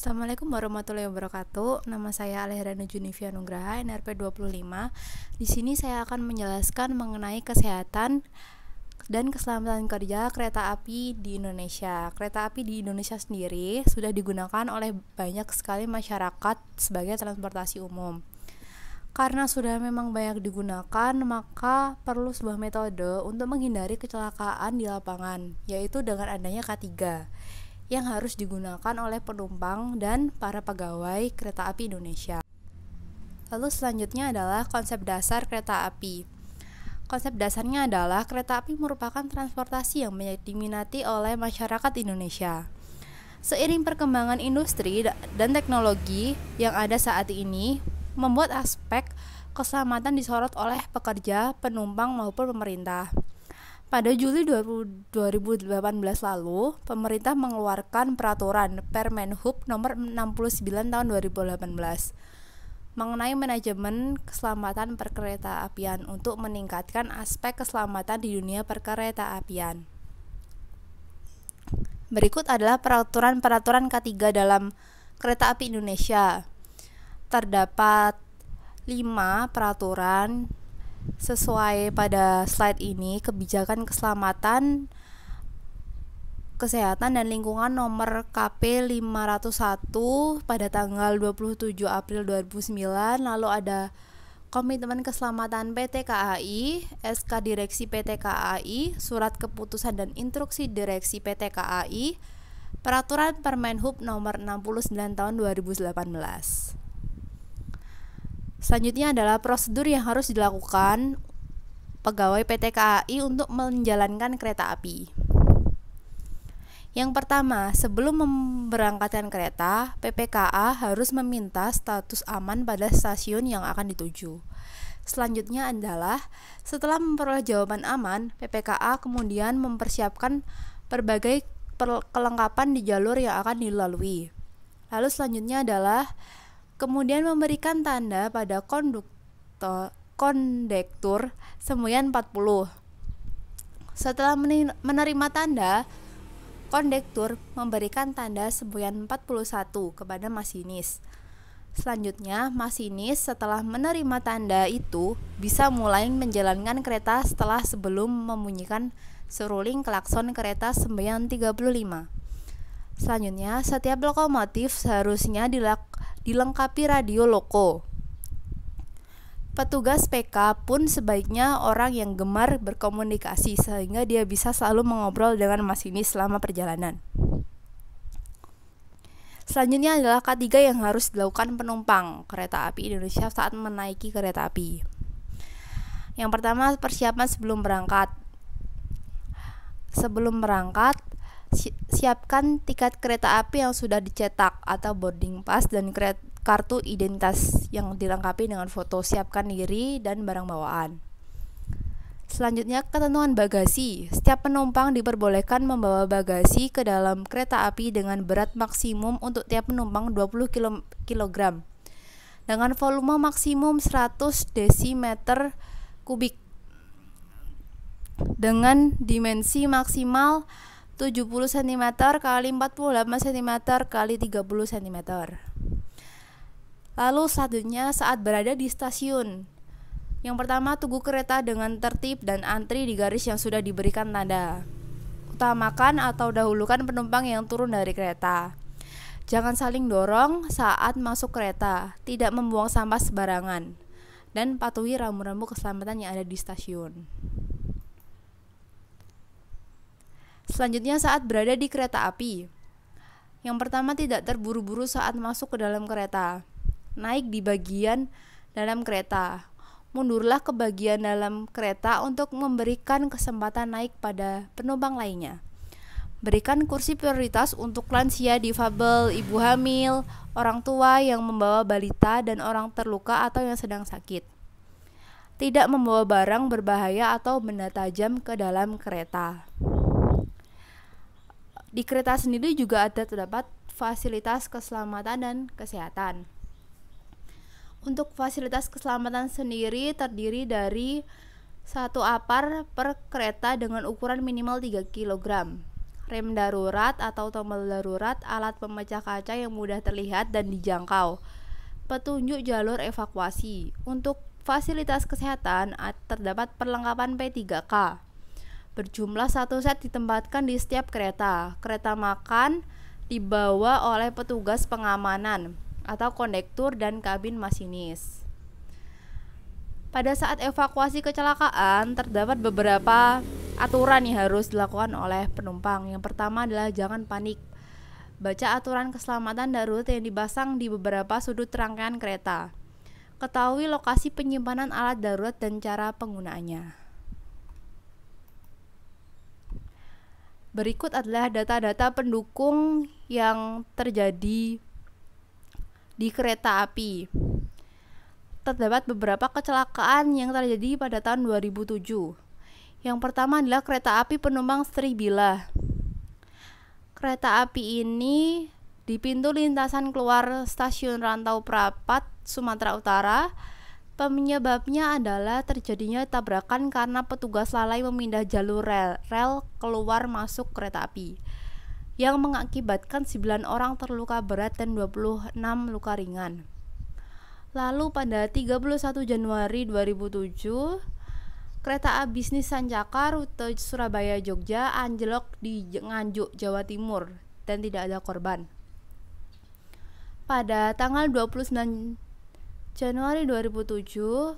Assalamualaikum warahmatullahi wabarakatuh. Nama saya Alehirana Junivia Nugraha, NRP 25. Di sini saya akan menjelaskan mengenai kesehatan dan keselamatan kerja kereta api di Indonesia. Kereta api di Indonesia sendiri sudah digunakan oleh banyak sekali masyarakat sebagai transportasi umum. Karena sudah memang banyak digunakan, maka perlu sebuah metode untuk menghindari kecelakaan di lapangan, yaitu dengan adanya K3 yang harus digunakan oleh penumpang dan para pegawai kereta api Indonesia. Lalu selanjutnya adalah konsep dasar kereta api. Konsep dasarnya adalah kereta api merupakan transportasi yang diminati oleh masyarakat Indonesia. Seiring perkembangan industri dan teknologi yang ada saat ini, membuat aspek keselamatan disorot oleh pekerja, penumpang maupun pemerintah. Pada Juli 2018 lalu, pemerintah mengeluarkan peraturan Permenhub nomor 69 tahun 2018 mengenai manajemen keselamatan perkeretaapian untuk meningkatkan aspek keselamatan di dunia perkeretaapian. Berikut adalah peraturan-peraturan K3 dalam kereta api Indonesia. Terdapat 5 peraturan sesuai pada slide ini. Kebijakan keselamatan, kesehatan dan lingkungan nomor KP 501 pada tanggal 27 April 2009. Lalu ada Komitmen Keselamatan PT KAI, SK Direksi PT KAI, Surat Keputusan dan Instruksi Direksi PT KAI, Peraturan Permenhub nomor 69 tahun 2018. Selanjutnya adalah prosedur yang harus dilakukan pegawai PT KAI untuk menjalankan kereta api. Yang pertama, sebelum memberangkatkan kereta, PPKA harus meminta status aman pada stasiun yang akan dituju. Selanjutnya adalah setelah memperoleh jawaban aman, PPKA kemudian mempersiapkan berbagai kelengkapan di jalur yang akan dilalui. Lalu selanjutnya adalah kemudian memberikan tanda pada kondektur semboyan 40. Setelah menerima tanda, kondektur memberikan tanda semboyan 41 kepada masinis. Selanjutnya, masinis setelah menerima tanda itu bisa mulai menjalankan kereta setelah sebelum membunyikan seruling klakson kereta semboyan 35. Selanjutnya, setiap lokomotif seharusnya dilengkapi radio loko. Petugas PK pun sebaiknya orang yang gemar berkomunikasi sehingga dia bisa selalu mengobrol dengan masinis selama perjalanan. Selanjutnya adalah K3 yang harus dilakukan penumpang kereta api Indonesia saat menaiki kereta api. Yang pertama, persiapan sebelum berangkat. Sebelum berangkat, siapkan tiket kereta api yang sudah dicetak atau boarding pass dan kartu identitas yang dilengkapi dengan foto. Siapkan diri dan barang bawaan. Selanjutnya, ketentuan bagasi. Setiap penumpang diperbolehkan membawa bagasi ke dalam kereta api dengan berat maksimum untuk tiap penumpang 20 kg dengan volume maksimum 100 desimeter kubik dengan dimensi maksimal 70 cm kali 48 cm kali 30 cm. Lalu selanjutnya saat berada di stasiun. Yang pertama, tunggu kereta dengan tertib dan antri di garis yang sudah diberikan tanda. Utamakan atau dahulukan penumpang yang turun dari kereta. Jangan saling dorong saat masuk kereta, tidak membuang sampah sembarangan, dan patuhi rambu-rambu keselamatan yang ada di stasiun. Selanjutnya saat berada di kereta api. Yang pertama, tidak terburu-buru saat masuk ke dalam kereta. Naik di bagian dalam kereta. Mundurlah ke bagian dalam kereta untuk memberikan kesempatan naik pada penumpang lainnya. Berikan kursi prioritas untuk lansia, difabel, ibu hamil, orang tua yang membawa balita, dan orang terluka atau yang sedang sakit. Tidak membawa barang berbahaya atau benda tajam ke dalam kereta. Di kereta sendiri juga terdapat fasilitas keselamatan dan kesehatan. Untuk fasilitas keselamatan sendiri terdiri dari 1 apar per kereta dengan ukuran minimal 3 kg, rem darurat atau tombol darurat, alat pemecah kaca yang mudah terlihat dan dijangkau, petunjuk jalur evakuasi. Untuk fasilitas kesehatan terdapat perlengkapan P3K. Berjumlah 1 set ditempatkan di setiap kereta. Kereta makan dibawa oleh petugas pengamanan atau kondektur dan kabin masinis. Pada saat evakuasi kecelakaan, terdapat beberapa aturan yang harus dilakukan oleh penumpang. Yang pertama adalah jangan panik. Baca aturan keselamatan darurat yang dipasang di beberapa sudut rangkaian kereta. Ketahui lokasi penyimpanan alat darurat dan cara penggunaannya. Berikut adalah data-data pendukung yang terjadi di kereta api. Terdapat beberapa kecelakaan yang terjadi pada tahun 2007. Yang pertama adalah kereta api penumpang Sribila. Kereta api ini di pintu lintasan keluar stasiun Rantau Prapat, Sumatera Utara. Penyebabnya adalah terjadinya tabrakan karena petugas lalai memindah jalur rel keluar masuk kereta api, yang mengakibatkan 9 orang terluka berat dan 26 luka ringan. Lalu pada 31 Januari 2007, kereta bisnis Sancaka rute Surabaya-Jogja anjlok di Nganjuk, Jawa Timur dan tidak ada korban. Pada tanggal 29 Januari 2007,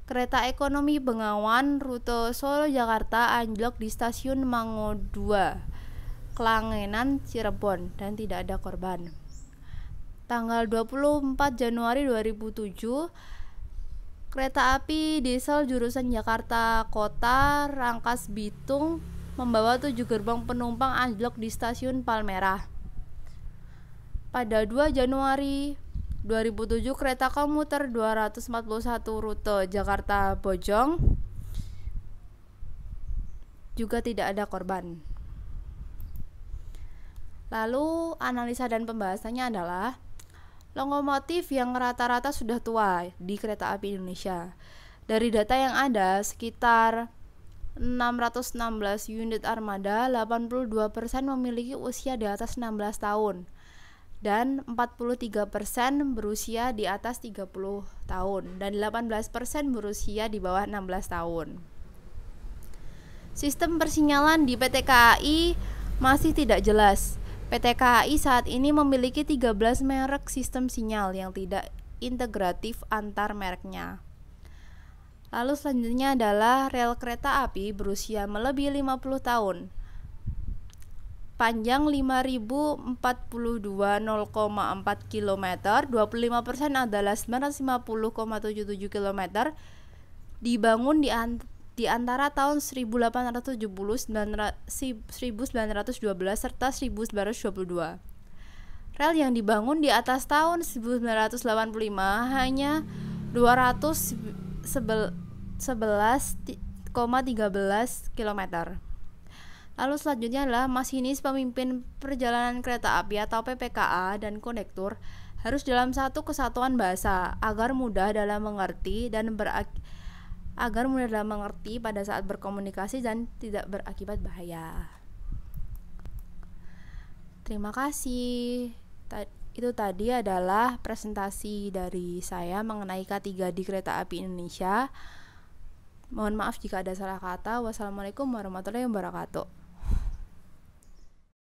kereta ekonomi Bengawan rute Solo-Jakarta anjlok di stasiun Mango 2, Klangenan, Cirebon dan tidak ada korban. Tanggal 24 Januari 2007, kereta api diesel jurusan Jakarta Kota Rangkas Bitung membawa 7 gerbong penumpang anjlok di stasiun Palmerah. Pada 2 Januari 2007, kereta komuter 241 rute Jakarta Bojong juga tidak ada korban. Lalu analisa dan pembahasannya adalah lokomotif yang rata-rata sudah tua di kereta api Indonesia. Dari data yang ada, sekitar 616 unit armada, 82% memiliki usia di atas 16 tahun dan 43% berusia di atas 30 tahun dan 18% berusia di bawah 16 tahun. Sistem persinyalan di PT KAI masih tidak jelas. PT KAI saat ini memiliki 13 merek sistem sinyal yang tidak integratif antar mereknya. Lalu selanjutnya adalah rel kereta api berusia melebihi 50 tahun. Panjang 5.042,04 km, 25% adalah 950,77 km, dibangun di antara tahun 1870, 1912 serta 1922. Rel yang dibangun di atas tahun 1985 hanya 211,13 km. Lalu selanjutnya adalah masinis pemimpin perjalanan kereta api atau PPKA dan kondektur harus dalam satu kesatuan bahasa agar mudah dalam mengerti pada saat berkomunikasi dan tidak berakibat bahaya. Terima kasih. Itu tadi adalah presentasi dari saya mengenai K3 di kereta api Indonesia. Mohon maaf jika ada salah kata. Wassalamualaikum warahmatullahi wabarakatuh.